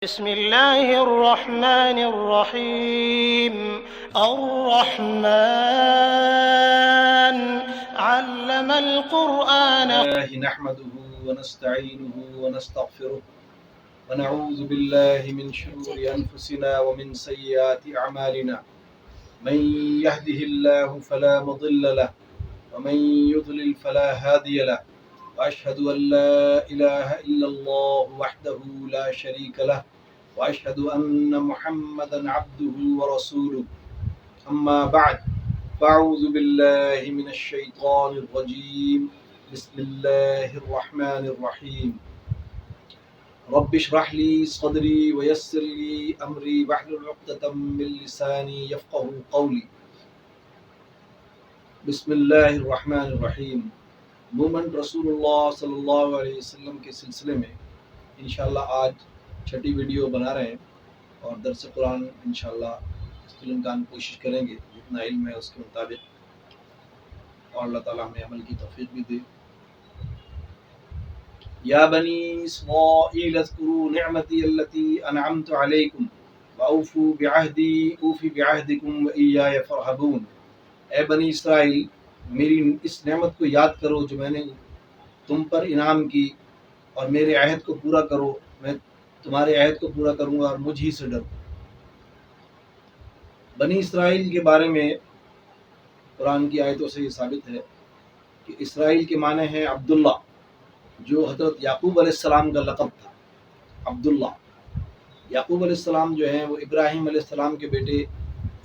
بسم الله الرحمن الرحيم الرحمن علم القرآن الله نحمده ونستعينه ونستغفره ونعوذ بالله من شرور أنفسنا ومن سيئات أعمالنا من يهده الله فلا مضل له ومن يضلل فلا هادي له وأشهد أن لا إله إلا الله وحده لا شريك له وأشهد أن محمدا عبده ورسوله أما بعد فأعوذ بالله من الشيطان الرجيم بسم الله الرحمن الرحيم رب اشرح لي صدري ويسر لي أمري واحلل عقدة من لساني يفقهوا قولي بسم اللہ الرحمن الرحیم. عموماً رسول اللہ صلی اللہ علیہ وسلم کے سلسلے میں انشاءاللہ آج چھٹی ویڈیو بنا رہے ہیں اور درس قرآن انشاءاللہ علم کا کوشش کریں گے جتنا علم ہے اس کے مطابق، اور اللہ تعالیٰ ہمیں عمل کی توفیق بھی دے. یا بنی اسرائیل اذکروا نعمتی التی انعمت علیکم واوفوا بعہدی اوفی بعہدکم وایای فارہبون. اے بنی اسرائیل، میری اس نعمت کو یاد کرو جو میں نے تم پر انعام کی، اور میرے عہد کو پورا کرو، میں تمہارے عہد کو پورا کروں گا اور مجھ ہی سے ڈرو. بنی اسرائیل کے بارے میں قرآن کی آیتوں سے یہ ثابت ہے کہ اسرائیل کے معنی ہیں عبداللہ، جو حضرت یعقوب علیہ السلام کا لقب تھا. عبداللہ، یعقوب علیہ السلام جو ہیں وہ ابراہیم علیہ السلام کے بیٹے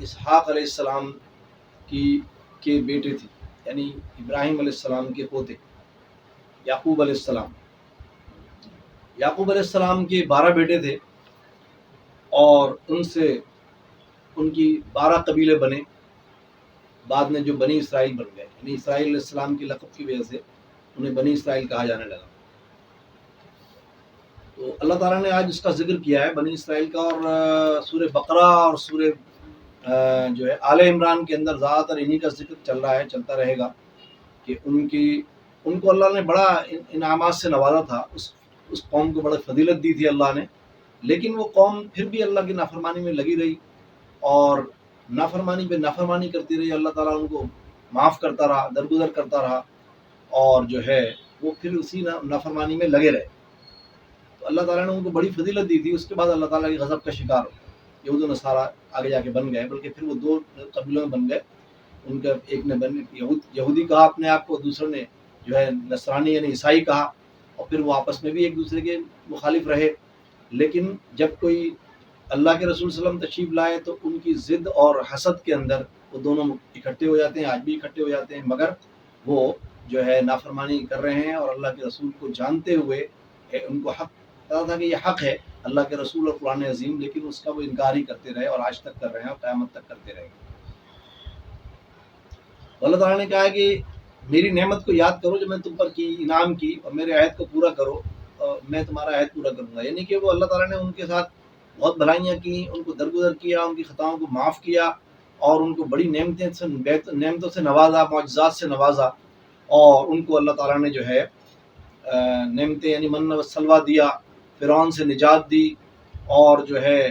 اسحاق علیہ السلام کے بیٹے تھے، یعنی ابراہیم علیہ السلام کے پوتے یعقوب علیہ السلام. یعقوب علیہ السلام کے 12 بیٹے تھے اور ان سے ان کی 12 قبیلے بنے. بعد میں جو بنی اسرائیل بن گئے، یعنی اسرائیل علیہ السلام کی لقب کی وجہ سے انہیں بنی اسرائیل کہا جانے لگا. تو اللہ تعالیٰ نے آج اس کا ذکر کیا ہے بنی اسرائیل کا، اور سورہ بقرہ اور سورہ جو ہے آل عمران کے اندر زیادہ تر انہی کا ذکر چل رہا ہے، چلتا رہے گا کہ ان کو اللہ نے بڑا انعامات سے نوازا تھا. اس قوم کو بڑا فضیلت دی تھی اللہ نے، لیکن وہ قوم پھر بھی اللہ کی نافرمانی میں لگی رہی اور نافرمانی پہ نافرمانی کرتی رہی. اللہ تعالیٰ ان کو معاف کرتا رہا، درگزر کرتا رہا، اور جو ہے وہ پھر اسی نافرمانی میں لگے رہے. تو اللہ تعالیٰ نے ان کو بڑی فضیلت دی تھی. اس کے بعد اللہ تعالیٰ کی غضب کا شکار ہو یہود و نصارہ آگے جا کے بن گئے، بلکہ پھر وہ 2 قبیلوں میں بن گئے. ان کا ایک نے یہودی کہا اپنے آپ کو، دوسرے نے جو ہے نصرانی یعنی عیسائی کہا، اور پھر وہ آپس میں بھی ایک دوسرے کے مخالف رہے. لیکن جب کوئی اللہ کے رسول صلی اللہ علیہ وسلم تشریف لائے تو ان کی ضد اور حسد کے اندر وہ دونوں اکٹھے ہو جاتے ہیں، آج بھی اکٹھے ہو جاتے ہیں، مگر وہ جو ہے نافرمانی کر رہے ہیں اور اللہ کے رسول کو جانتے ہوئے ان کو حق پتا تھا کہ یہ حق ہے اللہ کے رسول اور قرآن عظیم، لیکن اس کا وہ انکار ہی کرتے رہے اور آج تک کر رہے ہیں اور قیامت تک کرتے رہے. اللہ تعالیٰ نے کہا کہ میری نعمت کو یاد کرو جو میں تم پر کی، انعام کی، اور میرے عہد کو پورا کرو اور میں تمہارا عہد پورا کروں گا. یعنی کہ وہ اللہ تعالیٰ نے ان کے ساتھ بہت بھلائیاں کی، ان کو درگزر کیا، ان کی خطاؤں کو معاف کیا، اور ان کو بڑی نعمتوں سے نوازا، معجزات سے نوازا. اور ان کو اللہ تعالیٰ نے جو ہے نعمتیں یعنی من و سلوہ دیا، فرعون سے نجات دی، اور جو ہے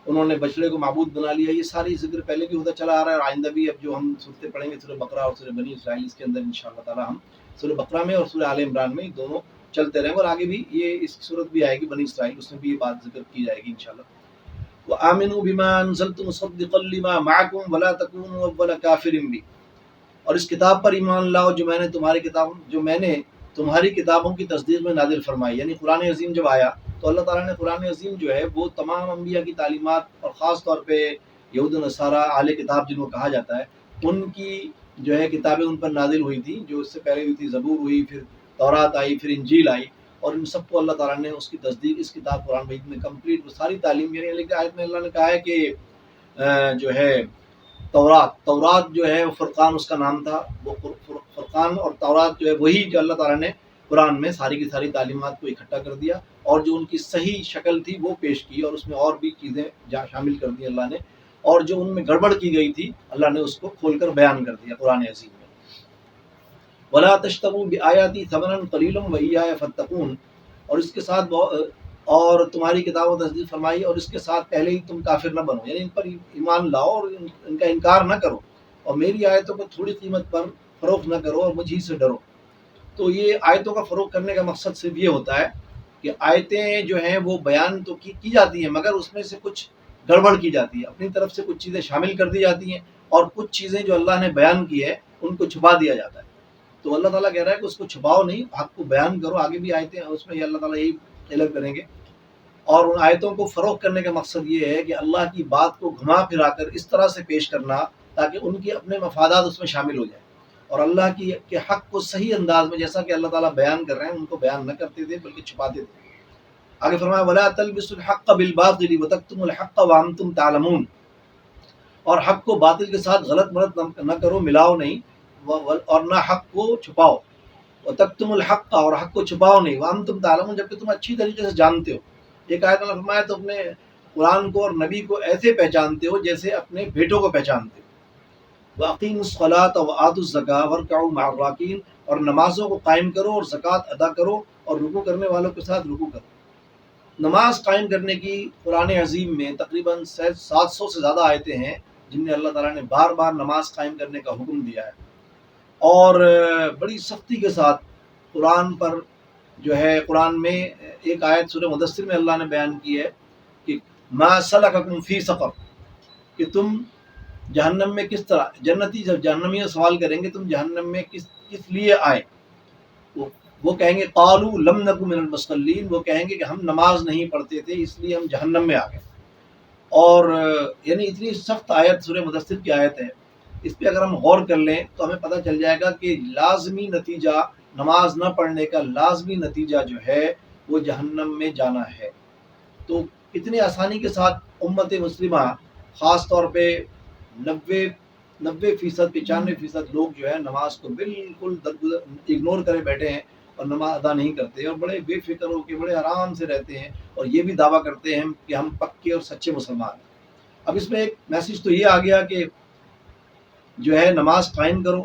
انہوں نے بچڑے کو معبود بنا لیا. یہ ساری ذکر پہلے بھی ہوتا چلا آ رہا ہے، اور آئندہ بھی اب جو ہم صورتیں پڑھیں گے سورہ بقرہ اور سورہ بنی اسرائیل، اس کے اندر انشاءاللہ تعالیٰ ہم سورہ بقرہ میں اور سورہ آل عمران میں دونوں چلتے رہیں گے، اور آگے بھی یہ اس صورت بھی آئے گی بنی اسرائیل، اس میں بھی یہ بات ذکر کی جائے گی انشاءاللہ. وَآمِنُوا بِمَا أَنزَلْتُ مُصَدِّقًا لِمَا مَعَكُمْ وَلَا تَكُونُوا أَوَّلَ كَافِرٍ بِهِ. اور اس کتاب پر ایمان لاؤ جو میں نے تمہاری کتابوں کی تصدیق میں نازل فرمائی. یعنی قرآن عظیم جب آیا تو اللہ تعالیٰ نے قرآن عظیم جو ہے وہ تمام انبیاء کی تعلیمات، اور خاص طور پہ یہود و نصارہ اہل کتاب جن کو کہا جاتا ہے، ان کی جو ہے کتابیں ان پر نازل ہوئی تھیں، جو اس سے پہلے ہوئی تھی. زبور ہوئی، پھر تورات آئی، پھر انجیل آئی، اور ان سب کو اللہ تعالیٰ نے اس کی تصدیق اس کتاب قرآن مجید میں کمپلیٹ وہ ساری تعلیم. یعنی آیت میں اللہ نے کہا ہے کہ جو ہے تورات جو ہے فرقان اس کا نام تھا. وہ فرقان اور تورات جو ہے وہی جو اللہ تعالیٰ نے قرآن میں ساری کی ساری تعلیمات کو اکٹھا کر دیا، اور جو ان کی صحیح شکل تھی وہ پیش کی، اور اس میں اور بھی چیزیں شامل کر دی اللہ نے، اور جو ان میں گڑبڑ کی گئی تھی اللہ نے اس کو کھول کر بیان کر دیا قرآن عظیم میں. وَلَا تَشْتَرُوا بِآيَاتِي ثَمَنًا قَلِيلًا وَإِيَّايَ فَاتَّقُونِ. اور اس کے ساتھ اور تمہاری کتاب و تصدیق فرمائی اور اس کے ساتھ پہلے ہی تم کافر نہ بنو، یعنی ان پر ایمان لاؤ اور ان کا انکار نہ کرو، اور میری آیتوں کو تھوڑی قیمت پر فروخت نہ کرو اور مجھ ہی سے ڈرو۔ تو یہ آیتوں کا فروغ کرنے کا مقصد صرف یہ ہوتا ہے کہ آیتیں جو ہیں وہ بیان تو کی جاتی ہیں، مگر اس میں سے کچھ گڑبڑ کی جاتی ہے، اپنی طرف سے کچھ چیزیں شامل کر دی جاتی ہیں، اور کچھ چیزیں جو اللہ نے بیان کی ہے ان کو چھپا دیا جاتا ہے۔ تو اللہ تعالیٰ کہہ رہا ہے کہ اس کو چھپاؤ نہیں، حق کو بیان کرو۔ آگے بھی آیتیں ہیں اس میں یہ اللہ تعالیٰ یہی طلب کریں گے، اور ان آیتوں کو فروغ کرنے کا مقصد یہ ہے کہ اللہ کی بات کو گھما پھرا کر اس طرح سے پیش کرنا تاکہ ان کے اپنے مفادات اس میں شامل ہو جائیں، اور اللہ کے حق کو صحیح انداز میں جیسا کہ اللہ تعالیٰ بیان کر رہے ہیں ان کو بیان نہ کرتے تھے بلکہ چھپاتے تھے۔ آگے فرمایا وَلَا تَلْبِسُوا الْحَقَّ بِالْبَاطِلِ وَتَكْتُمُوا الْحَقَّ وَأَنْتُمْ تَعْلَمُونَ، اور حق کو باطل کے ساتھ غلط ملط نہ کرو، ملاؤ نہیں، اور نہ حق کو چھپاؤ۔ وَتَكْتُمُوا الْحَقَّ، اور حق کو چھپاؤ نہیں، وَأَنْتُمْ تَعْلَمُونَ، جبکہ تم اچھی طریقے سے جانتے ہو۔ ایک آیت میں فرمایا تو اپنے قرآن کو اور نبی کو ایسے پہچانتے ہو جیسے اپنے بیٹوں کو پہچانتے ہو۔ وَأَقِيمُوا الصَّلَاةَ وَآتُوا الزَّكَاةَ وَارْكَعُوا مَعَ الرَّاكِعِينَ، اور نمازوں کو قائم کرو اور زکوٰۃ ادا کرو اور رکوع کرنے والوں کے ساتھ رکوع کرو۔ نماز قائم کرنے کی قرآن عظیم میں تقریباً 700 سے زیادہ آیتیں ہیں جن میں اللہ تعالیٰ نے بار بار نماز قائم کرنے کا حکم دیا ہے، اور بڑی سختی کے ساتھ قرآن پر جو ہے، قرآن میں ایک آیت سورہ مدثر میں اللہ نے بیان کی ہے کہ ما سلککم فی سقر، کہ تم جہنم میں کس طرح، جنتی جب جہنمیوں سوال کریں گے تم جہنم میں کس لیے آئے، وہ کہیں گے قالوا لم نک من المصلین، وہ کہیں گے کہ ہم نماز نہیں پڑھتے تھے اس لیے ہم جہنم میں آ گئے۔ اور یعنی اتنی سخت آیت سورہ مدثر کی آیت ہے، اس پہ اگر ہم غور کر لیں تو ہمیں پتہ چل جائے گا کہ لازمی نتیجہ نماز نہ پڑھنے کا، لازمی نتیجہ جو ہے وہ جہنم میں جانا ہے۔ تو اتنی آسانی کے ساتھ امت مسلمہ، خاص طور پہ 95% لوگ جو ہے نماز کو بالکل اگنور کرے بیٹھے ہیں اور نماز ادا نہیں کرتے، اور بڑے بے فکر ہو کے بڑے آرام سے رہتے ہیں، اور یہ بھی دعویٰ کرتے ہیں کہ ہم پکے اور سچے مسلمان ہیں۔ اب اس میں ایک میسج تو یہ آ گیا کہ جو ہے نماز قائم کرو،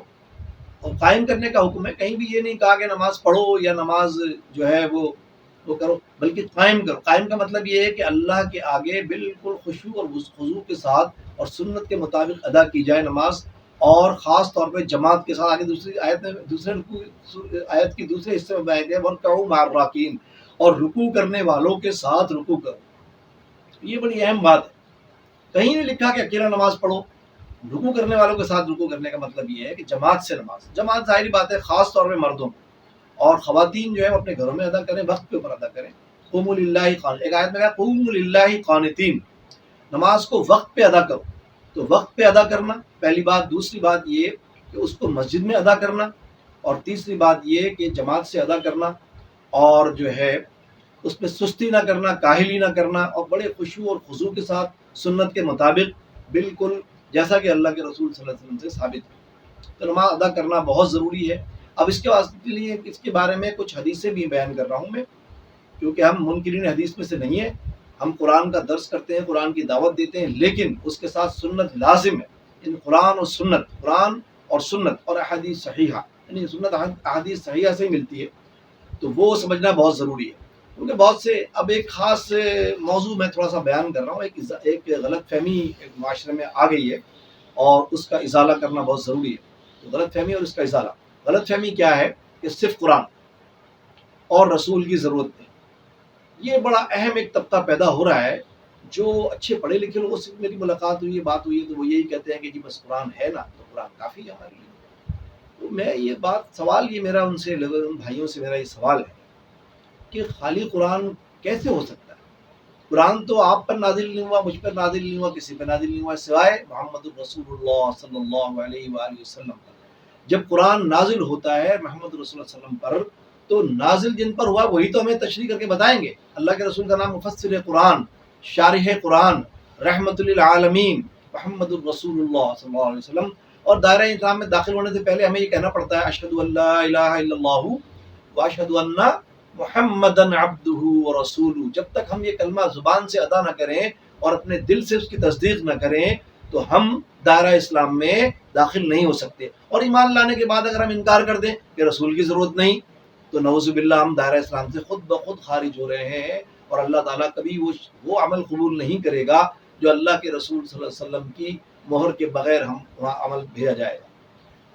اور قائم کرنے کا حکم ہے، کہیں بھی یہ نہیں کہا کہ نماز پڑھو یا نماز جو ہے وہ کرو، بلکہ قائم کرو۔ قائم کا مطلب یہ ہے کہ اللہ کے آگے بالکل خشوع اور خضوع کے ساتھ اور سنت کے مطابق ادا کی جائے نماز، اور خاص طور پہ جماعت کے ساتھ۔ آگے دوسری آیت میں، آیت کی دوسرے حصے میں بیان ہے وَارْكَعُوا مَعَ الرَّاكِعِينَ، اور رکوع کرنے والوں کے ساتھ رکوع کرو۔ یہ بڑی اہم بات ہے، کہیں نہیں لکھا کہ اکیلا نماز پڑھو، رکوع کرنے والوں کے ساتھ رکوع کرنے کا مطلب یہ ہے کہ جماعت سے نماز، جماعت ظاہری بات ہے خاص طور پہ مردوں، اور خواتین جو ہے اپنے گھروں میں ادا کریں، وقت کے اوپر ادا کریں۔ قوموا للہ قانتین، ایک آیت میں کہا قوموا للہ قانتین، نماز کو وقت پہ ادا کرو۔ تو وقت پہ ادا کرنا پہلی بات، دوسری بات یہ کہ اس کو مسجد میں ادا کرنا، اور تیسری بات یہ کہ جماعت سے ادا کرنا، اور جو ہے اس میں سستی نہ کرنا، کاہلی نہ کرنا، اور بڑے خشوع اور خضوع کے ساتھ سنت کے مطابق، بالکل جیسا کہ اللہ کے رسول صلی اللہ علیہ وسلم سے ثابت ہے۔ تو نماز ادا کرنا بہت ضروری ہے۔ اب اس کے واسطے لیے اس کے بارے میں کچھ حدیثیں بھی بیان کر رہا ہوں میں، کیونکہ ہم منکرین حدیث میں سے نہیں ہیں، ہم قرآن کا درس کرتے ہیں، قرآن کی دعوت دیتے ہیں، لیکن اس کے ساتھ سنت لازم ہے۔ ان قرآن اور سنت اور احادیث صحیحہ، یعنی سنت احادیث صحیحہ سے ہی ملتی ہے، تو وہ سمجھنا بہت ضروری ہے، کیونکہ بہت سے، اب ایک خاص موضوع میں تھوڑا سا بیان کر رہا ہوں، ایک غلط فہمی ایک معاشرے میں آ گئی ہے، اور اس کا ازالہ کرنا بہت ضروری ہے۔ تو غلط فہمی اور اس کا ازالہ، غلط فہمی کیا ہے کہ صرف قرآن اور رسول کی ضرورت نہیں، یہ بڑا اہم ایک طبقہ پیدا ہو رہا ہے، جو اچھے پڑھے لکھے لوگوں سے میری ملاقات ہوئی ہے، بات ہوئی ہے، تو وہ یہی کہتے ہیں کہ جی بس قرآن ہے نا تو قرآن کافی ہے ہمارے لیے۔ تو میں یہ بات، سوال یہ میرا ان سے، ان بھائیوں سے میرا یہ سوال ہے کہ خالی قرآن کیسے ہو سکتا ہے؟ قرآن تو آپ پر نازل نہیں ہوا، مجھ پر نازل نہیں ہوا، کسی پر نازل نہیں ہوا سوائے محمد الرسول اللہ صلی اللہ علیہ وآلہ وسلم پر۔ جب قرآن نازل ہوتا ہے محمد رسول اللہ علیہ وسلم پر، تو نازل جن پر ہوا وہی تو ہمیں تشریح کر کے بتائیں گے۔ اللہ کے رسول کا نام مفسر قرآن، شارح قرآن، رحمت للعالمین محمد الرسول اللہ صلی اللہ علیہ وسلم۔ اور دائرہ اسلام میں داخل ہونے سے پہلے ہمیں یہ کہنا پڑتا ہے اشہد ان لا الہ الا اللہ واشہد ان محمدا عبدہ ورسولہ۔ جب تک ہم یہ کلمہ زبان سے ادا نہ کریں اور اپنے دل سے اس کی تصدیق نہ کریں تو ہم دائرہ اسلام میں داخل نہیں ہو سکتے۔ اور ایمان لانے کے بعد اگر ہم انکار کر دیں کہ رسول کی ضرورت نہیں، تو نعوذ باللہ ہم دائرہ اسلام سے خود بخود خارج ہو رہے ہیں، اور اللہ تعالیٰ کبھی وہ عمل قبول نہیں کرے گا جو اللہ کے رسول صلی اللہ علیہ وسلم کی مہر کے بغیر ہم وہاں عمل بھیجا جائے گا۔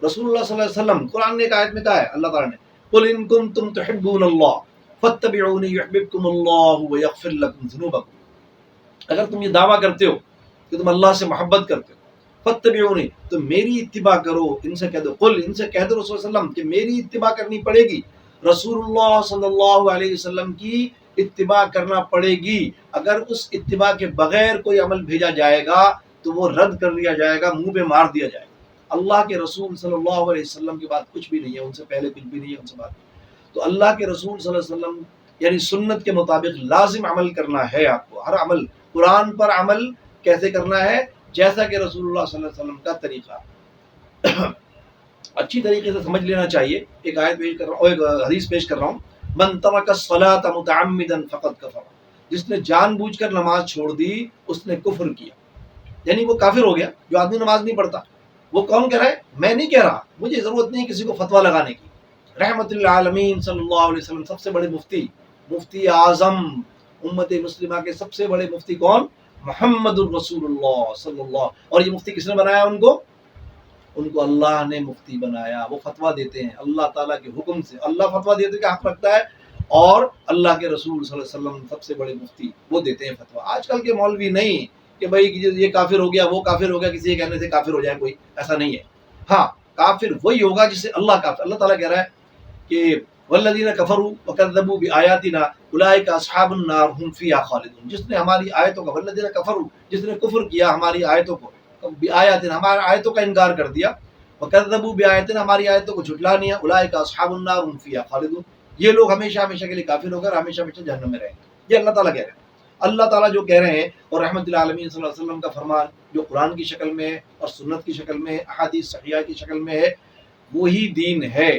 رسول اللہ صلی اللہ علیہ وسلم قرآن نے ایک آیت میں کہا ہے، اللہ تعالیٰ نے قل ان کنتم تحبون اللہ فاتبعونی یحببکم اللہ ویغفر لکم ذنوبکم، اگر تم یہ دعویٰ کرتے ہو کہ تم اللہ سے محبت کرتے ہو، فاتبعونی، تو میری اتباع کرو۔ ان سے کہہ دو، قل، ان سے کہہ دو رسول صلی اللہ علیہ وسلم کہ میری اتباع کرنی پڑے گی، رسول اللہ صلی اللہ علیہ وسلم کی اتباع کرنا پڑے گی۔ اگر اس اتباع کے بغیر کوئی عمل بھیجا جائے گا تو وہ رد کر دیا جائے گا، منہ پہ مار دیا جائے گا۔ اللہ کے رسول صلی اللہ علیہ وسلم کے بعد کچھ بھی نہیں ہے، ان سے پہلے کچھ بھی نہیں ہے، ان سے بعد۔ تو اللہ کے رسول صلی اللہ علیہ وسلم یعنی سنت کے مطابق لازم عمل کرنا ہے آپ کو، ہر عمل، قرآن پر عمل کیسے کرنا ہے؟ جیسا کہ رسول اللہ صلی اللہ علیہ وسلم کا طریقہ اچھی طریقے سے سمجھ لینا چاہیے۔ ایک آیت پیش کر رہا ہوں، ایک حدیث پیش کر رہا ہوں، من ترک الصلاۃ متعمدا فقد کفر، جس نے جان بوجھ کر نماز چھوڑ دی اس نے کفر کیا، یعنی وہ کافر ہو گیا۔ جو آدمی نماز نہیں پڑھتا وہ کون کہہ رہا ہے؟ میں نہیں کہہ رہا، مجھے ضرورت نہیں کسی کو فتویٰ لگانے کی۔ رحمت للعالمین صلی اللہ علیہ وسلم، سب سے بڑے مفتی، مفتی اعظم امت مسلمہ کے سب سے بڑے مفتی کون؟ محمد الرسول اللہ صلی اللہ۔ اور یہ مفتی کس نے بنایا ان کو اللہ نے مفتی بنایا۔ وہ فتویٰ دیتے ہیں اللہ تعالیٰ کے حکم سے، اللہ فتویٰ دیتے کہ حق رکھتا ہے، اور اللہ کے رسول صلی اللہ علیہ وسلم سب سے بڑے مفتی وہ دیتے ہیں فتویٰ۔ آج کل کے مولوی نہیں کہ بھائی یہ کافر ہو گیا، وہ کافر ہو گیا، کسی کے کہنے سے کافر ہو جائے کوئی، ایسا نہیں ہے۔ ہاں، کافر وہی ہوگا جسے اللہ تعالیٰ کہہ رہا ہے کہ والذین کفروا وکذبوا بآیاتنا اولئک اصحاب النار هم فیہا خالدون، جس نے ہماری آیتوں کا، والذین کفروا، جس نے کفر کیا ہماری آیتوں کو، بآیاتنا، ہماری آیتوں کا انکار کر دیا، وکذبوا بآیاتنا، ہماری آیتوں کو جھٹلا دیا، اولئک اصحاب النار هم فیہا خالدون، یہ لوگ ہمیشہ ہمیشہ کے لیے کافر ہو کر ہمیشہ ہمیشہ جہنم میں رہیں گے۔ یہ اللہ تعالیٰ کہہ رہے ہیں، اللہ تعالیٰ جو کہہ رہے ہیں، اور رحمت العالمین صلی اللہ علیہ وسلم کا فرمان جو قرآن کی شکل میں اور سنت کی شکل میں، احادیث صحیحہ کی شکل میں ہے، وہی دین ہے۔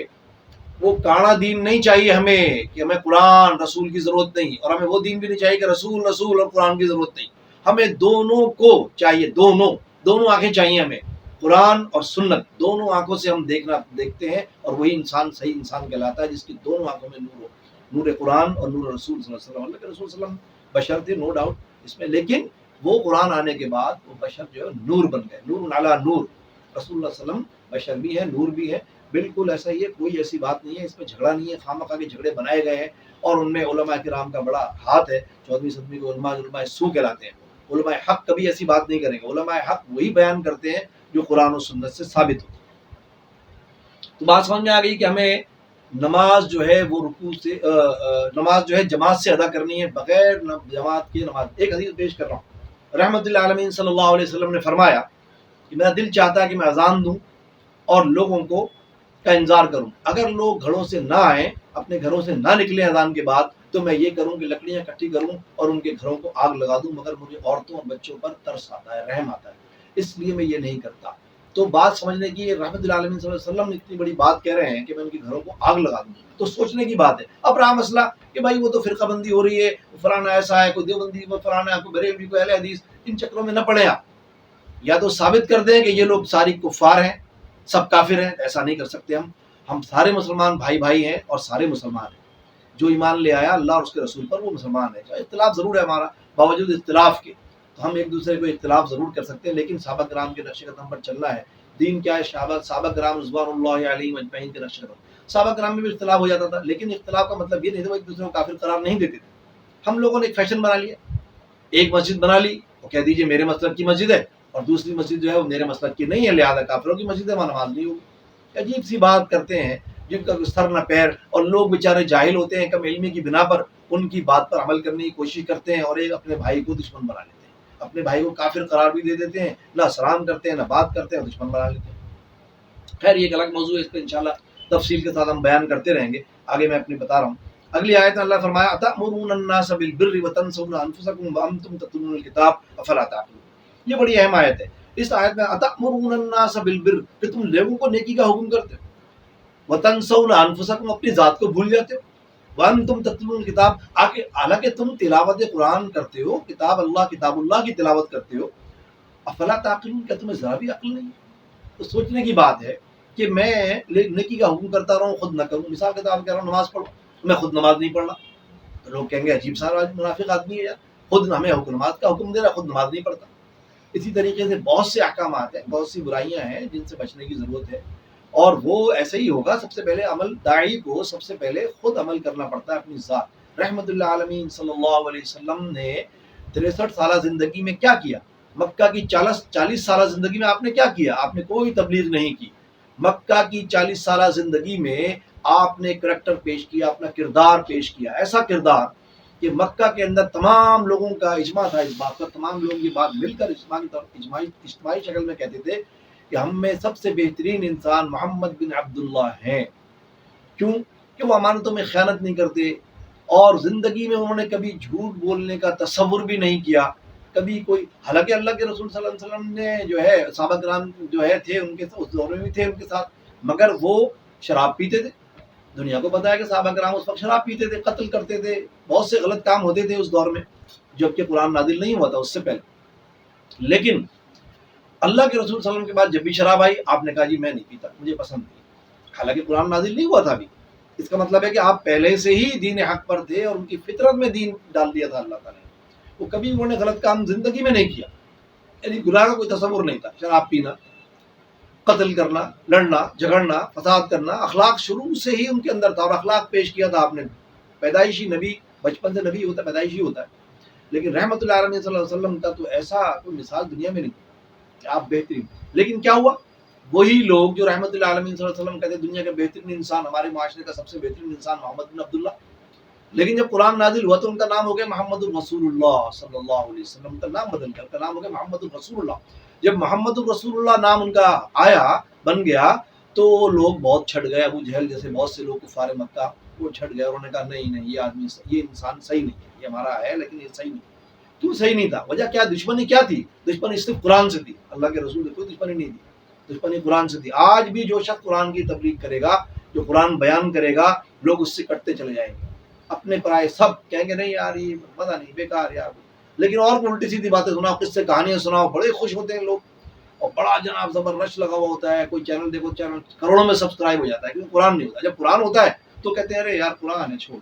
وہ کاڑا دین نہیں چاہیے ہمیں کہ ہمیں قرآن رسول کی ضرورت نہیں، اور ہمیں وہ دین بھی نہیں چاہیے کہ رسول اور قرآن کی ضرورت نہیں۔ ہمیں دونوں کو چاہیے، دونوں آنکھیں چاہیے ہمیں، قرآن اور سنت، دونوں آنکھوں سے ہم دیکھتے ہیں، اور وہی انسان صحیح انسان کہلاتا ہے جس کی دونوں آنکھوں میں نور ہو، نور قرآن اور نور رسول صلی اللہ علیہ وسلم۔ اللہ کے رسول صلی اللہ علیہ وسلم بشر تھے، نو ڈاؤٹ اس میں، لیکن وہ قرآن آنے کے بعد وہ بشر جو ہے نور بن گئے، نور علی نور۔ رسول اللہ صلی اللہ علیہ وسلم بشر بھی ہے، نور بھی ہے، بالکل ایسا ہی ہے، کوئی ایسی بات نہیں ہے، اس میں جھگڑا نہیں ہے۔ خواہ کے جھگڑے بنائے گئے ہیں، اور ان میں علماء کرام کا بڑا ہاتھ ہے۔ 14ویں صدی کے علماء سو کہلاتے ہیں۔ علماء حق کبھی ایسی بات نہیں کریں گے، علماء حق وہی بیان کرتے ہیں جو قرآن و سنت سے ثابت ہو۔ تو بات سمجھ میں آ گئی کہ ہمیں نماز جو ہے وہ رکوع سے نماز جو ہے جماعت سے ادا کرنی ہے، بغیر جماعت کی نماز۔ ایک حدیث پیش کر رہا ہوں، رحمت للعالمین صلی اللہ علیہ وسلم نے فرمایا کہ میرا دل چاہتا ہے کہ میں اذان دوں اور لوگوں کو کا انتظار کروں، اگر لوگ گھروں سے نہ آئیں، اپنے گھروں سے نہ نکلیں اذان کے بعد، تو میں یہ کروں کہ لکڑیاں اکٹھی کروں اور ان کے گھروں کو آگ لگا دوں، مگر مجھے عورتوں اور بچوں پر ترس آتا ہے، رحم آتا ہے، اس لیے میں یہ نہیں کرتا۔ تو بات سمجھنے کی، رحمت العالمین صلی اللہ علیہ وسلم نے اتنی بڑی بات کہہ رہے ہیں کہ میں ان کے گھروں کو آگ لگا دوں، تو سوچنے کی بات ہے۔ اب رہا مسئلہ کہ بھائی وہ تو فرقہ بندی ہو رہی ہے، فلانا ایسا ہے، کوئی دیوبندی، وہ فلانا ہے، کوئی بریلوی، کوئی اہل حدیث، ان چکروں میں نہ پڑے آپ۔ یا تو ثابت کر دیں کہ یہ لوگ ساری کفار ہیں، سب کافر ہیں، ایسا نہیں کر سکتے ہم سارے مسلمان بھائی ہیں، اور سارے مسلمان ہیں، جو ایمان لے آیا اللہ اور اس کے رسول پر وہ مسلمان ہے۔ اختلاف ضرور ہے ہمارا، باوجود اختلاف کے تو ہم ایک دوسرے کو اختلاف ضرور کر سکتے ہیں، لیکن صحابہ کرام کے نقش قدم پر چلنا ہے۔ دین کیا ہے؟ صحابہ کرام رضوان اللہ علیہم اجمعین کے نقش قدم۔ صحابہ کرام میں بھی اختلاف ہو جاتا تھا، لیکن اختلاف کا مطلب یہ نہیں تھا وہ ایک دوسرے کو کافر قرار نہیں دیتے تھے۔ ہم لوگوں نے ایک فیشن بنا لیا، ایک مسجد بنا لی، وہ کہہ دیجئے میرے مسلک کی مسجد ہے، اور دوسری مسجد جو ہے وہ میرے مسلک کی نہیں ہے، لہذا کافروں کی مسجد ہے، وہاں نماز نہیں ہوگی۔ عجیب سی بات کرتے ہیں جن کا سر نہ پیر، اور لوگ بیچارے جاہل ہوتے ہیں، کم علمی کی بنا پر ان کی بات پر عمل کرنے کی کوشش کرتے ہیں، اور ایک اپنے بھائی کو دشمن بنا لیتے ہیں، اپنے بھائی کو کافر قرار بھی دے دیتے ہیں، نہ سلام کرتے ہیں، نہ بات کرتے ہیں، دشمن بنا لیتے ہیں۔ خیر یہ ایک الگ موضوع ہے، اس پہ انشاءاللہ تفصیل کے ساتھ ہم بیان کرتے رہیں گے۔ آگے میں اپنی بتا رہا ہوں، اگلی آیت میں اللہ فرمایا اتأمرون الناس بالبر وتنسون انفسکم وانتم تتلون الکتاب افلا تعقلون۔ یہ بڑی اہم آیت ہے۔ اس آیت میں اتأمرون الناس بالبر، کہ تم لوگوں کو نیکی کا حکم کرتے ہو، وتنسون انفسکم، اپنی ذات کو بھول جاتے ہو، وانتم تتلون الکتاب، حالانکہ تم تلاوت قرآن کرتے ہو، کتاب اللہ کی تلاوت کرتے ہو، افلا تعقلون، کیا تمہیں ذرا بھی عقل نہیں؟ تو سوچنے کی بات ہے کہ میں نیکی کا حکم کرتا رہوں، خود نہ کروں۔ مثال کے طور پر کہہ رہا ہوں نماز پڑھو، میں خود نماز نہیں پڑھ رہا، تو لوگ کہیں گے عجیب سا منافق آدمی ہے یار، خود ہمیں نماز کا حکم دے رہا، خود نماز نہیں پڑھتا۔ اسی طریقے سے بہت سے احکامات ہیں، بہت سی برائیاں ہیں جن سے بچنے کی ضرورت ہے، اور وہ ایسے ہی ہوگا۔ سب سے پہلے عمل، داعی کو سب سے پہلے خود عمل کرنا پڑتا ہے اپنی ذات۔ رحمت اللہ عالمین صلی اللہ علیہ وسلم نے 63 سالہ زندگی میں کیا کیا؟ مکہ کی 40 سالہ زندگی میں آپ نے کیا کیا؟ آپ نے کوئی تبلیغ نہیں کی۔ مکہ کی 40 سالہ زندگی میں آپ نے کریکٹر پیش کیا، اپنا کردار پیش کیا، ایسا کردار کہ مکہ کے اندر تمام لوگوں کا اجماع تھا اس بات پر، تمام لوگ یہ بات مل کر اجتماعی شکل میں کہتے تھے کہ ہم میں سب سے بہترین انسان محمد بن عبداللہ ہیں۔ کیوں؟ کہ وہ امانتوں میں خیانت نہیں کرتے، اور زندگی میں انہوں نے کبھی جھوٹ بولنے کا تصور بھی نہیں کیا، کبھی کوئی، حالانکہ اللہ کے رسول صلی اللہ علیہ وسلم نے جو ہے صحابہ کرام جو ہے تھے ان کے اس دور میں بھی تھے ان کے ساتھ، مگر وہ شراب پیتے تھے۔ دنیا کو پتا ہے کہ صحابہ کرام اس وقت شراب پیتے تھے، قتل کرتے تھے، بہت سے غلط کام ہوتے تھے اس دور میں، جبکہ قرآن نازل نہیں ہوا تھا اس سے پہلے۔ لیکن اللہ کے رسول صلی اللہ علیہ وسلم کے بعد جب بھی شراب آئی، آپ نے کہا جی میں نہیں پیتا، مجھے پسند نہیں، حالانکہ قرآن نازل نہیں ہوا تھا ابھی۔ اس کا مطلب ہے کہ آپ پہلے سے ہی دین حق پر تھے، اور ان کی فطرت میں دین ڈال دیا تھا اللہ تعالیٰ نے۔ وہ کبھی انہوں نے غلط کام زندگی میں نہیں کیا، یعنی گناہ کا کوئی تصور نہیں تھا۔ شراب پینا، قتل کرنا، لڑنا جھگڑنا، فساد کرنا، اخلاق شروع سے ہی ان کے اندر تھا، اور اخلاق پیش کیا تھا آپ نے۔ پیدائشی نبی، بچپن سے نبی ہوتا ہے، پیدائشی ہوتا ہے، لیکن رحمت اللہ علیہ صلی اللہ علیہ وسلم کا تو ایسا کوئی مثال دنیا میں نہیں کہ آپ بہترین۔ لیکن کیا ہوا؟ وہی لوگ جو رحمت اللہ علیہ صلی اللہ علیہ وسلم کہتے ہیں دنیا کا بہترین انسان، ہمارے معاشرے کا سب سے بہترین انسان محمد بن عبداللہ، لیکن جب قرآن نازل ہوا تو ان کا نام ہو گیا محمد الرسول اللہ صلی اللہ علیہ وسلم، کا نام بدل کر ان کا نام ہو گیا محمد الرسول اللہ۔ جب محمد الرسول اللہ نام ان کا آیا، بن گیا، تو لوگ بہت چھٹ گئے۔ ابو جہل جیسے بہت سے لوگ کفار مکہ وہ چھٹ گئے، انہوں نے کہا نہیں یہ آدمی، یہ انسان صحیح نہیں ہے، یہ ہمارا ہے لیکن یہ صحیح نہیں۔ کیوں صحیح نہیں تھا؟ وجہ کیا؟ دشمنی کیا تھی؟ دشمنی صرف قرآن سے تھی، اللہ کے رسول سے کوئی دشمنی نہیں تھی، دشمنی قرآن سے تھی۔ آج بھی جو شخص قرآن کی تبلیغ کرے گا، جو قرآن بیان کرے گا، لوگ اس سے کٹتے چلے جائیں گے، اپنے پرائے سب کہیں گے نہیں یار یہ مزہ نہیں، بیکار یار۔ لیکن اور الٹی سیدھی باتیں سناؤ، قصے کہانیاں سناؤ، بڑے خوش ہوتے ہیں لوگ، اور بڑا جناب زبر رش لگا ہوا ہوتا ہے۔ کوئی چینل دیکھو، چینل کروڑوں میں سبسکرائب ہو جاتا ہے، کیونکہ قرآن نہیں ہوتا۔ جب قرآن ہوتا ہے تو کہتے ہیں ارے یار قرآن ہے چھوڑ۔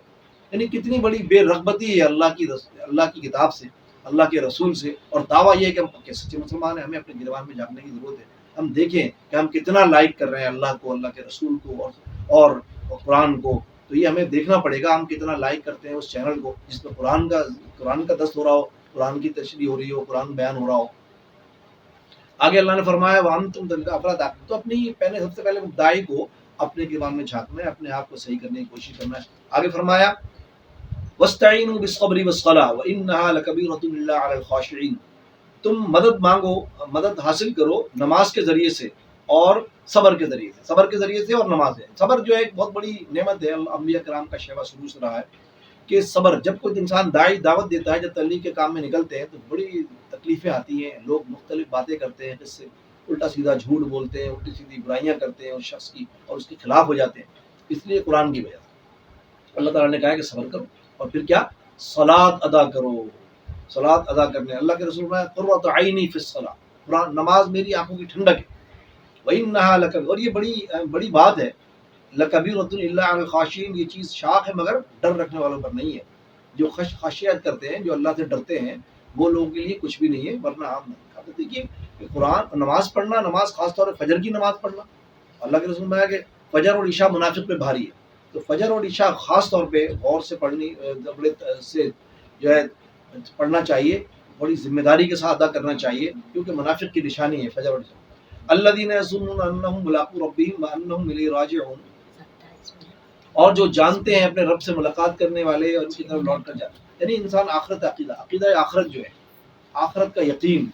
یعنی کتنی بڑی بے رغبتی ہے اللہ کی کتاب سے، اللہ کے رسول سے، اور دعویٰ یہ ہے کہ ہم سچے مسلمان ہیں۔ ہمیں اپنے گریبان میں جھانکنے کی ضرورت ہے، ہم دیکھیں کہ ہم کتنا لائک کر رہے ہیں اللہ کو، اللہ کے رسول کو، اور قرآن کو۔ تو یہ ہمیں دیکھنا پڑے گا ہم کتنا لائک کرتے ہیں اس چینل کو جس میں قرآن کا درس ہو رہا ہو، قرآن کی تشریح ہو رہی ہو، قرآن بیان ہو رہا ہو۔ آگے اللہ نے فرمایا وَأَنْتُمْ تَلْقَوْنَ افلا، تو اپنی سب سے پہلے داعی کو اپنے گریبان میں جھانکنا ہے، اپنے آپ کو صحیح کرنے کی کوشش کرنا ہے۔ آگے فرمایا وَاسْتَعِينُوا بِالصَّبْرِ وَالصَّلَاةِ وَإِنَّهَا لَكَبِيرَةٌ إِلَّا عَلَى الْخَاشِعِينَ، تم مدد مانگو، مدد حاصل کرو نماز کے ذریعے سے اور صبر کے ذریعے سے، صبر کے ذریعے سے اور نماز ہے۔ صبر جو ہے ایک بہت بڑی نعمت ہے، انبیاء کرام کا شیوا شروع سے رہا ہے کہ صبر، جب کوئی انسان داعی دعوت دیتا ہے، جب تبلیغ کے کام میں نکلتے ہیں تو بڑی تکلیفیں آتی ہیں، لوگ مختلف باتیں کرتے ہیں، جس سے الٹا سیدھا جھوٹ بولتے ہیں، الٹی سیدھی برائیاں کرتے ہیں اس شخص کی اور اس کے خلاف ہو جاتے ہیں۔ اس لیے قرآن کی وجہ سے اللہ تعالیٰ نے کہا کہ صبر کرو، اور پھر کیا؟ صلاۃ ادا کرو۔ صلاۃ ادا کرنے، اللہ کے رسول میں قرۃ عینی فی الصلاۃ، قرآن نماز میری آنکھوں کی ٹھنڈک ہے۔ وَإِنَّهَا لَكَبِيرَةٌ، اور یہ بڑی بات ہے، لَكَبِيرَةٌ إِلَّا عَلَى الْخَاشِعِينَ، یہ چیز شاق ہے مگر ڈر رکھنے والوں پر نہیں ہے۔ جو خشیت کرتے ہیں، جو اللہ سے ڈرتے ہیں، وہ لوگوں کے لیے کچھ بھی نہیں ہے، ورنہ عام نہیں۔ دیکھیے کہ قرآن، نماز پڑھنا، نماز خاص طور پر فجر کی نماز پڑھنا، اللہ کے رسول میں ہے کہ فجر اور عشاء منافق پہ بھاری ہے، تو فجر اور عشاء خاص طور پہ غور سے پڑھنی، بڑے سے جو ہے پڑھنا چاہیے، بڑی ذمہ داری کے ساتھ ادا کرنا چاہیے، کیونکہ منافق کی نشانی ہے فجر اور عشاء۔ الذین یظنون انہم ملاقو ربہم وانہم الیہ راجعون، اور جو جانتے ہیں اپنے رب سے ملاقات کرنے والے اور ان کی طرف لوٹ کر جاتے ہیں۔ یعنی انسان آخرت، عقیدہ آخرت جو ہے، آخرت کا یقین،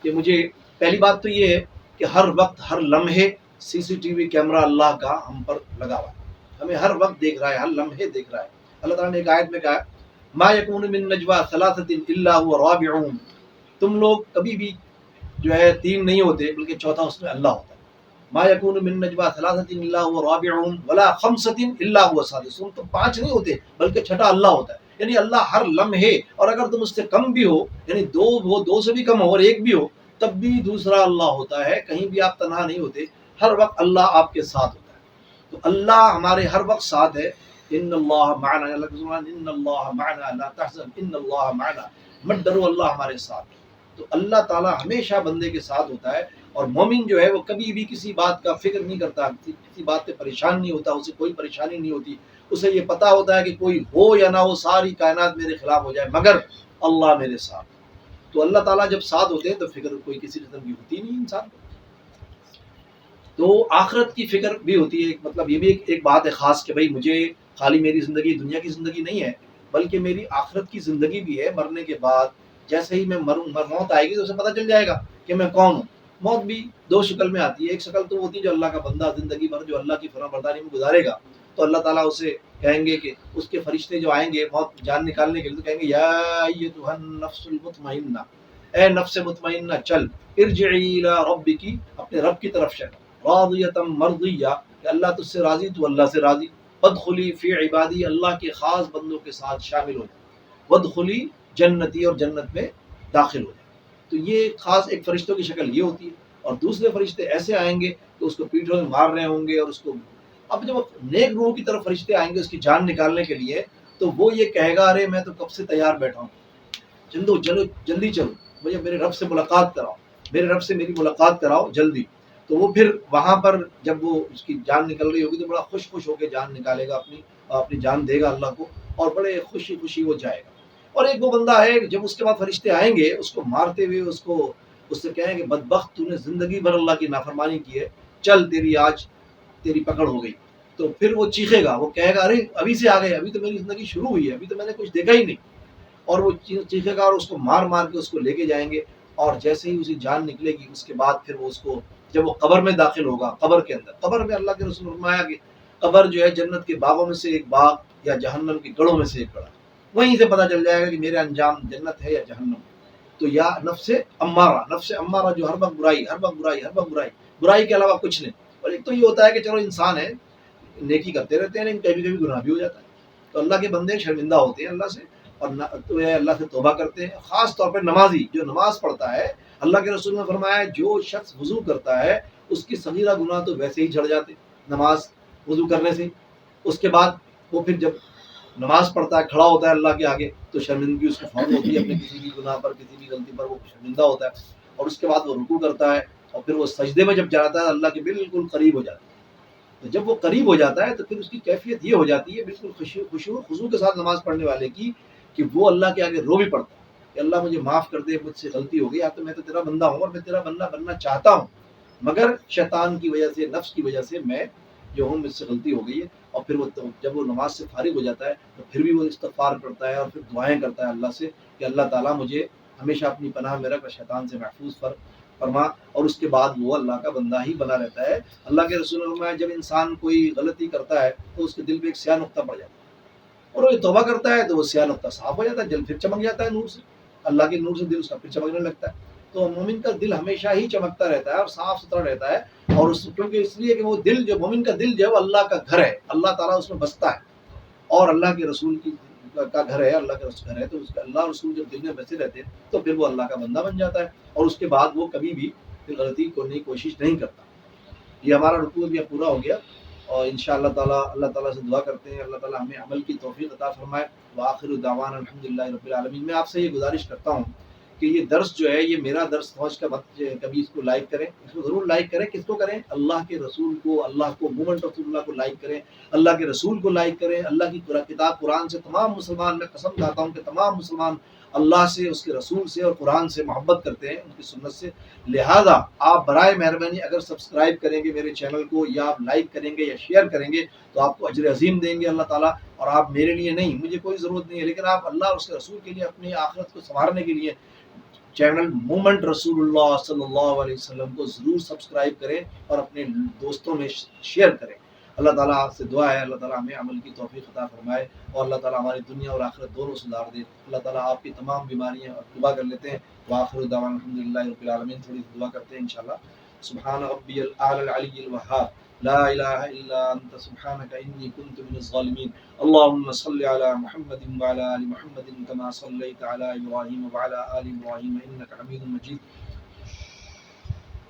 کہ مجھے پہلی بات تو یہ ہے کہ ہر وقت ہر لمحے CCTV کیمرہ اللہ کا ہم پر لگا ہوا ہے، ہمیں ہر وقت دیکھ رہا ہے، ہر لمحے دیکھ رہا ہے۔ اللہ تعالیٰ نے ایک آیت میں کہا ما یکون من نجوى ثلاثة الا هو رابعهم، تم لوگ کبھی بھی جو ہے تین نہیں ہوتے بلکہ چوتھا اس میں اللہ ہوتا ہے۔ ما یکون من نجوى ثلاثة الا هو رابعهم ولا خمسة الا هو سادسهم، تم پانچ نہیں ہوتے بلکہ چھٹا اللہ ہوتا ہے۔ یعنی اللہ ہر لمحے، اور اگر تم اس سے کم بھی ہو، یعنی وہ دو سے بھی کم ہو اور ایک بھی ہو، تب بھی دوسرا اللہ ہوتا ہے، کہیں بھی آپ تنہا نہیں ہوتے، ہر وقت اللہ آپ کے ساتھ ہوتا ہے۔ تو اللہ ہمارے ہر وقت ساتھ ہے، ان اللہ معنا، اللہ کا سبحان ان اللہ معنا لا تحزن ان اللہ معنا، مت ڈرو اللہ ہمارے ساتھ۔ تو اللہ تعالیٰ ہمیشہ بندے کے ساتھ ہوتا ہے، اور مومن جو ہے وہ کبھی بھی کسی بات کا فکر نہیں کرتا، کسی بات پہ پریشان نہیں ہوتا، اسے کوئی پریشانی نہیں ہوتی، اسے یہ پتا ہوتا ہے کہ کوئی ہو یا نہ ہو ساری کائنات میرے خلاف ہو جائے مگر اللہ میرے ساتھ۔ تو اللہ تعالیٰ جب ساتھ ہوتے ہیں تو فکر کوئی کسی قسم کی ہوتی نہیں انسان کو۔ تو آخرت کی فکر بھی ہوتی ہے، مطلب یہ بھی ایک بات ہے خاص کہ بھائی مجھے خالی میری زندگی دنیا کی زندگی نہیں ہے، بلکہ میری آخرت کی زندگی بھی ہے۔ مرنے کے بعد جیسے ہی میں مروں، موت آئے گی تو اسے پتہ چل جائے گا کہ میں کون ہوں۔ موت بھی دو شکل میں آتی ہے، ایک شکل تو ہوتی ہے جو اللہ کا بندہ زندگی بھر جو اللہ کی فرمان برداری میں گزارے گا، تو اللہ تعالیٰ اسے کہیں گے کہ اس کے فرشتے جو آئیں گے موت جان نکالنے کے لیے، تو کہیں گے یا ایتھا النفس المطمئنہ، اے نفس مطمئنہ چل، ارجعی الی ربکی، اپنے رب کی طرف چل، راضیۃ مرضیہ، کہ اللہ تجھ سے راضی تو اللہ سے راضی، ادخلی فی عبادی، اللہ کے خاص بندوں کے ساتھ شامل ہو جائے، وادخلی جنتی، اور جنت میں داخل ہو جائے۔ تو یہ خاص ایک فرشتوں کی شکل یہ ہوتی ہے، اور دوسرے فرشتے ایسے آئیں گے کہ اس کو پیٹھوں میں مار رہے ہوں گے، اور اس کو اب جب نیک روح کی طرف فرشتے آئیں گے اس کی جان نکالنے کے لیے، تو وہ یہ کہے گا ارے میں تو کب سے تیار بیٹھا ہوں، چلو جلدی چلو، مجھے میرے رب سے ملاقات کراؤ، میرے رب سے میری ملاقات کراؤ جلدی۔ تو وہ پھر وہاں پر جب وہ اس کی جان نکل رہی ہوگی تو بڑا خوش ہو کے جان نکالے گا، اپنی جان دے گا اللہ کو، اور بڑے خوشی وہ جائے گا۔ اور ایک وہ بندہ ہے جب اس کے بعد فرشتے آئیں گے اس کو مارتے ہوئے اس سے کہیں گے بدبخت، تو نے زندگی بھر اللہ کی نافرمانی کی ہے، چل آج تیری پکڑ ہو گئی۔ تو پھر وہ چیخے گا، وہ کہے گا ارے ابھی سے آ گئے، ابھی تو میری زندگی شروع ہوئی ہے، ابھی تو میں نے کچھ دیکھا ہی نہیں۔ اور وہ چیخے گا اور اس کو مار کے اس کو لے کے جائیں گے، اور جیسے ہی اسی جان نکلے گی اس کے بعد پھر وہ اس کو جب وہ قبر میں داخل ہوگا، قبر کے اندر، قبر میں اللہ کے رسول نے فرمایا کہ قبر جو ہے جنت کے باغوں میں سے ایک باغ یا جہنم کے گڑھوں میں سے ایک گڑھا، وہیں سے پتہ چل جائے گا کہ میرا انجام جنت ہے یا جہنم۔ تو یا نفس امارہ جو ہر وقت برائی کے علاوہ کچھ نہیں۔ اور ایک تو یہ ہوتا ہے کہ چلو انسان ہے، نیکی کرتے رہتے ہیں لیکن کبھی کبھی گناہ بھی ہو جاتا ہے، تو اللہ کے بندے شرمندہ ہوتے ہیں اللہ سے، اور تو اللہ سے توبہ کرتے ہیں۔ خاص طور پہ نمازی جو نماز پڑھتا ہے، اللہ کے رسول نے فرمایا جو شخص وضو کرتا ہے اس کی صغیرہ گناہ تو ویسے ہی جھڑ جاتے نماز وضو کرنے سے، اس کے بعد وہ پھر جب نماز پڑھتا ہے کھڑا ہوتا ہے اللہ کے آگے تو شرمندگی اس کو فوری ہوتی ہے، اپنے کسی بھی گناہ پر کسی بھی غلطی پر وہ شرمندہ ہوتا ہے، اور اس کے بعد وہ رکوع کرتا ہے، اور پھر وہ سجدے میں جب جاتا ہے اللہ کے بالکل قریب ہو جاتا ہے۔ تو جب وہ قریب ہو جاتا ہے تو پھر اس کی کیفیت یہ ہو جاتی ہے بالکل خشوع خضوع کے ساتھ نماز پڑھنے والے کی، کہ وہ اللہ کے آگے رو بھی پڑتا ہے کہ اللہ مجھے معاف کر دے، مجھ سے غلطی ہو گئی، تو میں تو تیرا بندہ ہوں اور میں تیرا بندہ بننا چاہتا ہوں، مگر شیطان کی وجہ سے، نفس کی وجہ سے میں جو ہوں مجھ سے غلطی ہو گئی ہے۔ اور پھر وہ جب وہ نماز سے فارغ ہو جاتا ہے تو پھر بھی وہ استغفار کرتا ہے اور پھر دعائیں کرتا ہے اللہ سے کہ اللہ تعالیٰ مجھے ہمیشہ اپنی پناہ میں رکھ، شیطان سے محفوظ فرما، اور اس کے بعد وہ اللہ کا بندہ ہی بنا رہتا ہے۔ اللہ کے رسول نے فرمایا جب انسان کوئی غلطی کرتا ہے تو اس کے دل پہ ایک سیاہ نقطہ پڑ جاتا ہے، اور وہ توبہ کرتا ہے تو وہ سیاہ نقطہ صاف ہو جاتا ہے، جل پھر چمک جاتا ہے نور سے، اللہ کے نور سے دل اس کا پھر چمکنے لگتا ہے۔ تو مومن کا دل ہمیشہ ہی چمکتا رہتا ہے اور صاف ستھرا رہتا ہے، اور کیونکہ اس لیے کہ وہ دل جو مومن کا دل جو ہے وہ اللہ کا گھر ہے، اللہ تعالیٰ اس میں بستا ہے، اور اللہ کے رسول کا گھر ہے، اللہ کا گھر ہے، تو اس کا اللہ رسول جب دل میں بسے رہتے ہیں تو پھر وہ اللہ کا بندہ بن جاتا ہے، اور اس کے بعد وہ کبھی بھی غلطی کرنے کی کوشش نہیں کرتا۔ یہ ہمارا رکوع بھی پورا ہو گیا، اور انشاءاللہ تعالیٰ اللہ تعالیٰ سے دعا کرتے ہیں اللہ تعالیٰ ہمیں عمل کی توفیق عطا فرمائے۔ وآخر دعوانا الحمدللہ رب العالمین۔ میں آپ سے یہ گزارش کرتا ہوں کہ یہ درس جو ہے یہ میرا درس سمجھ کر کبھی اس کو لائک کریں، اس کو ضرور لائک کریں۔ کس کو کریں؟ اللہ کے رسول کو، اللہ کو، مومنٹ رسول اللہ کو لائک کریں، اللہ کے رسول کو لائک کریں، اللہ کی کتاب قرآن سے تمام مسلمان، میں قسم کھاتا ہوں کہ تمام مسلمان اللہ سے، اس کے رسول سے اور قرآن سے محبت کرتے ہیں، ان کی سنت سے۔ لہذا آپ برائے مہربانی اگر سبسکرائب کریں گے میرے چینل کو، یا آپ لائک کریں گے یا شیئر کریں گے تو آپ کو اجر عظیم دیں گے اللہ تعالیٰ، اور آپ میرے لیے نہیں، مجھے کوئی ضرورت نہیں ہے، لیکن آپ اللہ اور اس کے رسول کے لیے، اپنی آخرت کو سنوارنے کے لیے چینل مومنٹ رسول اللہ صلی اللہ علیہ وسلم کو ضرور سبسکرائب کریں اور اپنے دوستوں میں شیئر کریں۔ اللہ تعالیٰ آپ سے دعا ہے اللہ تعالیٰ ہمیں عمل کی توفیق عطا فرمائے، اور اللہ تعالیٰ ہماری دنیا اور آخرت دونوں سدھار دے۔ اللہ تعالیٰ آپ کی تمام بیماریاں دعا کر لیتے ہیں۔ وآخر دعوانا الحمدللہ رب العالمین۔ تھوڑی سی دعا کرتے ہیں انشاءاللہ۔ سبحان ربی الاعلی العلی الوہاب، لا الہ الا انت سبحانک انی کنت من الظالمین۔ اللهم صل على محمد وعلى آل محمد كما صليت على ابراہیم وعلى آل ابراہیم انك حمید مجید۔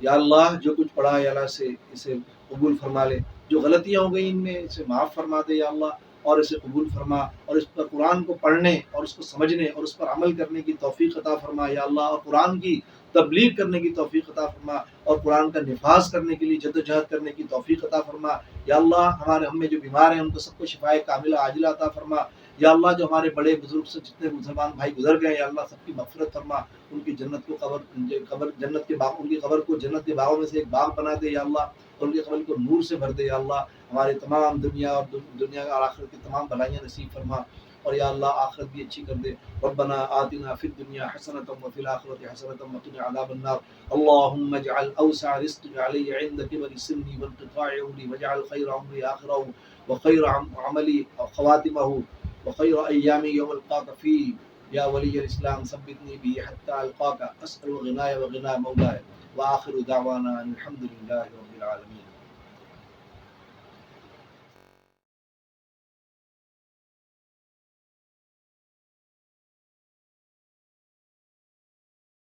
یا اللہ جو کچھ پڑھا ہے اللہ سے اسے قبول فرما لے، جو غلطیاں ہو گئی ان میں اسے معاف فرما دے یا اللہ، اور اسے قبول فرما، اور اس پر قرآن کو پڑھنے اور اس کو سمجھنے اور اس پر عمل کرنے کی توفیق عطا فرما یا اللہ، اور قرآن کی تبلیغ کرنے کی توفیق عطا فرما، اور قرآن کا نفاذ کرنے کے لیے جدوجہد کرنے کی توفیق عطا فرما یا اللہ۔ ہم میں جو بیمار ہیں ان کو سب کو شفائے کاملہ عاجلہ عطا فرما یا اللہ۔ جو ہمارے بڑے بزرگ سے جتنے مسلمان بھائی گزر گئے یا اللہ، سب کی مغفرت فرما، ان کی جنت کو قبر جنت کے باغ، ان کی قبر کو جنت کے باغوں میں سے ایک باغ بنا دے یا اللہ، اور ان کی قبر کو نور سے بھر دے یا اللہ۔ ہمارے تمام دنیا اور آخرت کی تمام بھلائیاں نصیب فرما، اور یا اللہ آخرت بھی اچھی کر دے۔ ربنا آتنا فی الدنیا حسنۃ وفی الآخرۃ حسنۃ وقنا عذاب النار۔ اللهم اجعل اوسع رزقي علي عند كبر سني وانقطاع عمري، واجعل خير عمري آخره وخير عملي خواتمه وخير ايامي يوم القاك فيه يا ولي الاسلام، ثبتني به حتى القاك، اسال غناي وغنى مولاي، واخر دعوانا ان الحمد لله رب العالمين۔